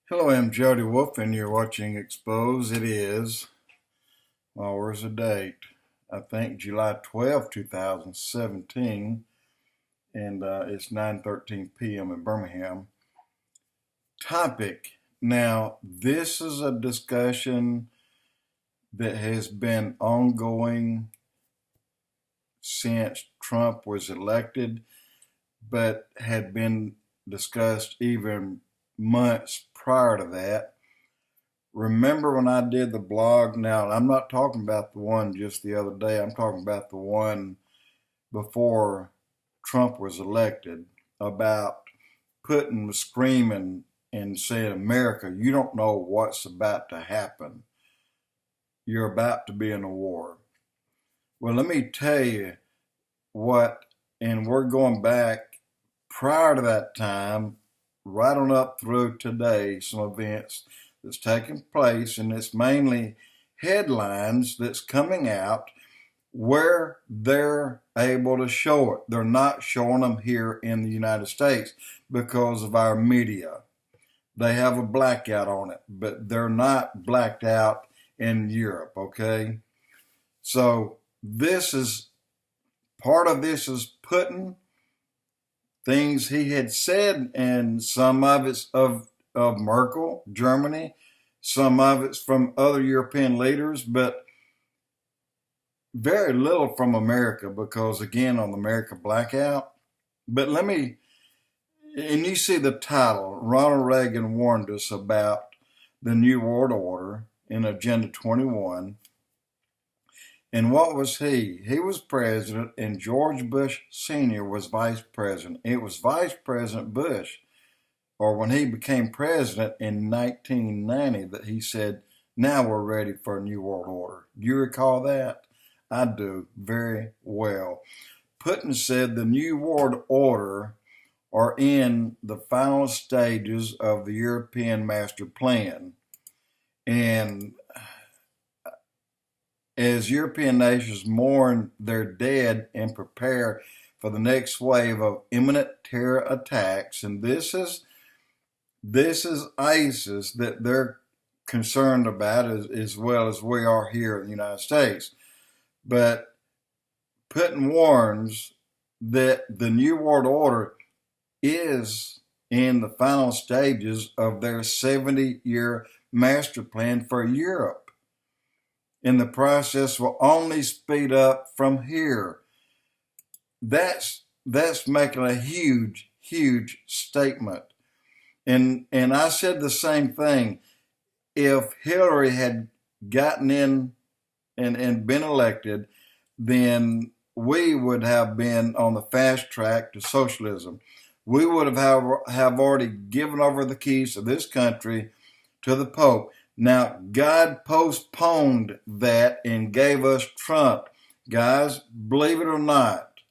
Hello, I'm Jody Wolf, and you're watching Expoz. It is, well, where's the date? I think July 12, 2017, and it's 9:13 p.m. in Birmingham. Topic. Now, this is a discussion that has been ongoing since Trump was elected, but had been discussed even months prior to that. Remember when I did the blog? Now, I'm not talking about the one just the other day. I'm talking about the one before Trump was elected about Putin was screaming and saying, America, you don't know what's about to happen. You're about to be in a war. Well, let me tell you what, and we're going back prior to that time, right on up through today, some events that's taking place, and it's mainly headlines that's coming out where they're able to show it. They're not showing them here in the United States because of our media. They have a blackout on it, but they're not blacked out in Europe, okay? So this is, part of this is Putin, things he had said, and some of it's of Merkel, Germany, some of it's from other European leaders, but very little from America because, again, on the America blackout. But let me, and you see the title, Ronald Reagan warned us about the New World Order in Agenda 21. And what was he? He was president, and George Bush Sr. was vice president. It was Vice President Bush, or when he became president in 1990, that he said, now we're ready for a new world order. Do you recall that? I do very well. Putin said the new world order are in the final stages of the European master plan. And as European nations mourn their dead and prepare for the next wave of imminent terror attacks, and this is ISIS that they're concerned about as well as we are here in the United States. But Putin warns that the New World Order is in the final stages of their 70-year master plan for Europe. And the process will only speed up from here. That's making a huge, huge statement. And I said the same thing. If Hillary had gotten in and been elected, then we would have been on the fast track to socialism. We would have already given over the keys of this country to the Pope. Now, God postponed that and gave us Trump. Guys, believe it or not,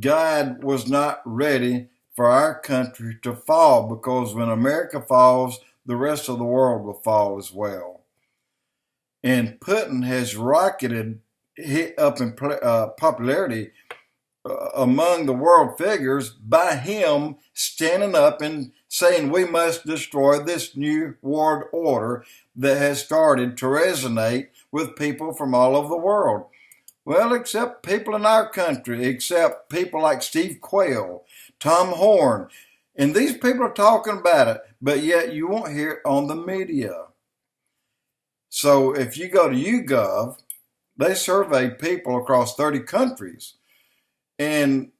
God was not ready for our country to fall, because when America falls, the rest of the world will fall as well. And Putin has rocketed up in popularity among the world figures by him standing up and saying we must destroy this new world order that has started to resonate with people from all over the world. Well, except people in our country, except people like Steve Quayle, Tom Horn, and these people are talking about it, but yet you won't hear it on the media. So if you go to YouGov, they surveyed people across 30 countries, and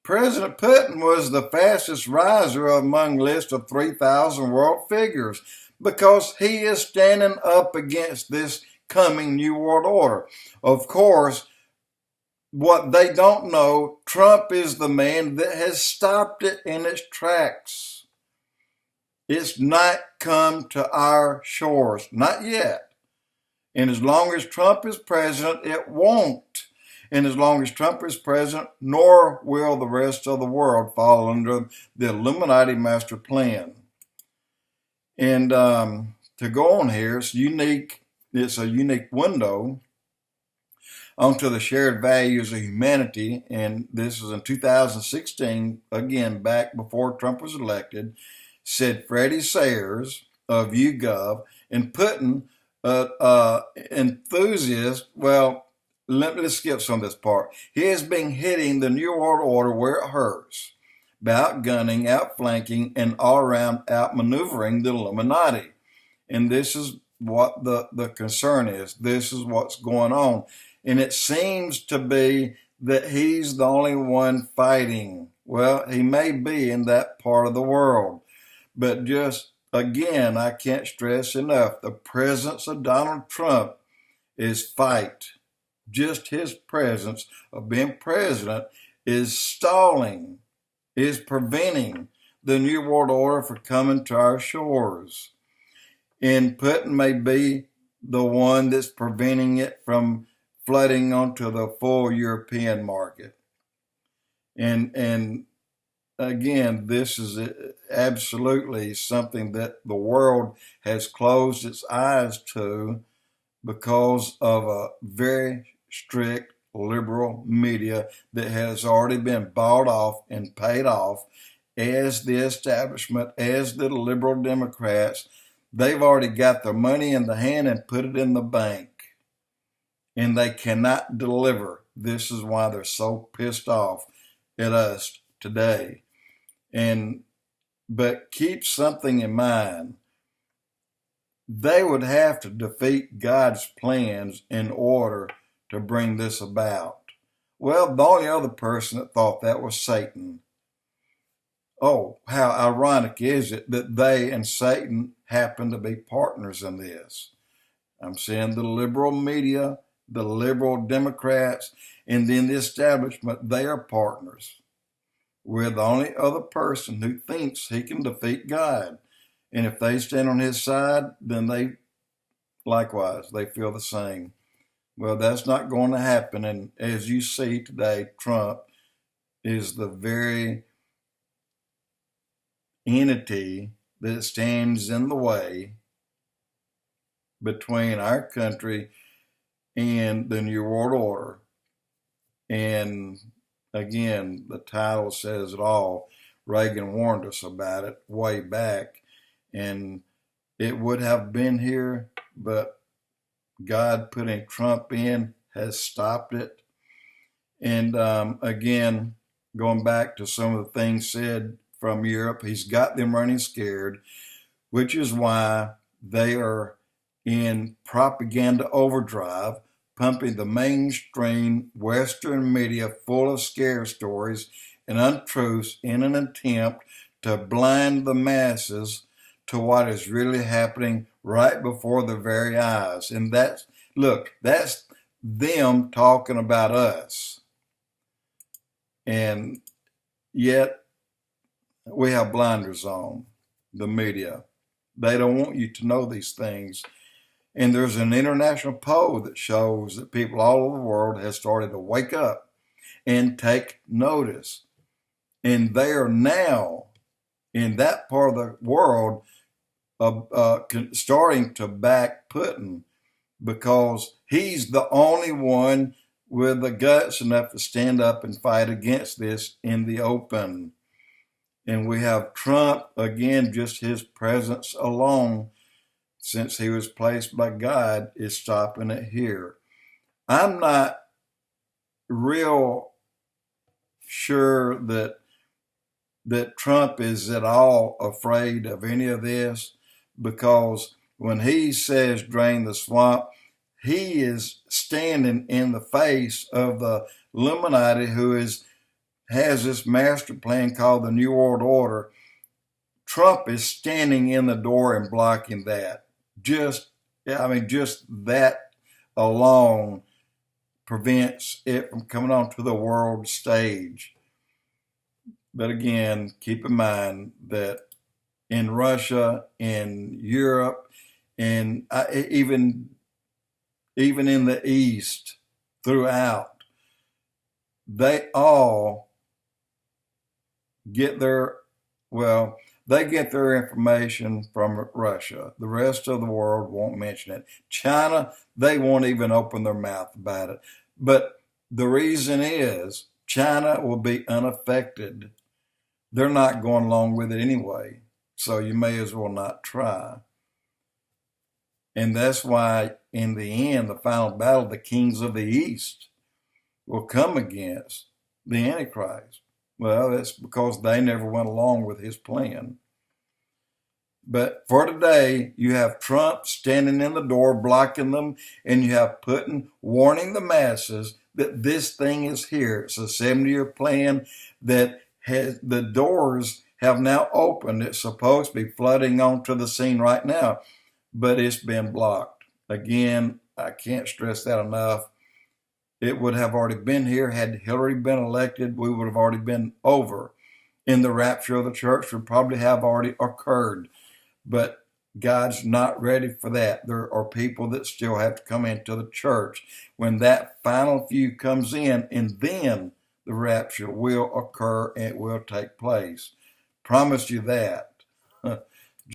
President Putin was the fastest riser among a list of 3,000 world figures because he is standing up against this coming New World Order. Of course, what they don't know, Trump is the man that has stopped it in its tracks. It's not come to our shores, not yet. And as long as Trump is president, it won't. And as long as Trump is president, nor will the rest of the world fall under the Illuminati master plan. And to go on here, it's unique. It's a unique window onto the shared values of humanity. And this is in 2016, again, back before Trump was elected. said Freddie Sayers of YouGov, and Putin, enthusiast, well, let's skip some of this part. He has been hitting the New World Order where it hurts, by outgunning, outflanking, and all around outmaneuvering the Illuminati. And this is what the concern is. This is what's going on. And it seems to be that he's the only one fighting. Well, he may be in that part of the world. But just, again, I can't stress enough, the presence of Donald Trump is fight. Just his presence of being president is stalling, is preventing the New World Order from coming to our shores. And Putin may be the one that's preventing it from flooding onto the full European market. And again, this is absolutely something that the world has closed its eyes to because of a very strict liberal media that has already been bought off and paid off as the establishment, as the liberal Democrats. They've already got their money in the hand and put it in the bank. And they cannot deliver. This is why they're so pissed off at us today. But keep something in mind. They would have to defeat God's plans in order to bring this about. Well, the only other person that thought that was Satan. Oh, how ironic is it that they and Satan happen to be partners in this? I'm saying the liberal media, the liberal Democrats, and then the establishment, they are partners. We're the only other person who thinks he can defeat God. And if they stand on his side, then they feel the same. Well, that's not going to happen. And as you see today, Trump is the very entity that stands in the way between our country and the New World Order. And again, the title says it all. Reagan warned us about it way back, and it would have been here, but God putting Trump in has stopped it. And again, going back to some of the things said from Europe, he's got them running scared, which is why they are in propaganda overdrive, pumping the mainstream Western media full of scare stories and untruths in an attempt to blind the masses to what is really happening right before their very eyes. And that's them talking about us. And yet we have blinders on, the media. They don't want you to know these things. And there's an international poll that shows that people all over the world have started to wake up and take notice. And they are now, in that part of the world, starting to back Putin because he's the only one with the guts enough to stand up and fight against this in the open. And we have Trump, again, just his presence alone, since he was placed by God, is stopping it here. I'm not real sure that Trump is at all afraid of any of this, because when he says drain the swamp, he is standing in the face of the Illuminati who has this master plan called the New World Order. Trump is standing in the door and blocking that. Just that alone prevents it from coming onto the world stage. But again, keep in mind that in Russia, in Europe, and even in the East, throughout, they all get their information from Russia. The rest of the world won't mention it. China, they won't even open their mouth about it. But the reason is China will be unaffected. They're not going along with it anyway. So you may as well not try. And that's why, in the end, the final battle, the kings of the East will come against the Antichrist. Well, that's because they never went along with his plan. But for today, you have Trump standing in the door, blocking them, and you have Putin warning the masses that this thing is here. It's a 70-year plan that has, the doors have now opened. It's supposed to be flooding onto the scene right now, but it's been blocked. Again, I can't stress that enough. It would have already been here. Had Hillary been elected, we would have already been over. And the rapture of the church would probably have already occurred. But God's not ready for that. There are people that still have to come into the church when that final few comes in, and then the rapture will occur and it will take place. Promise you that.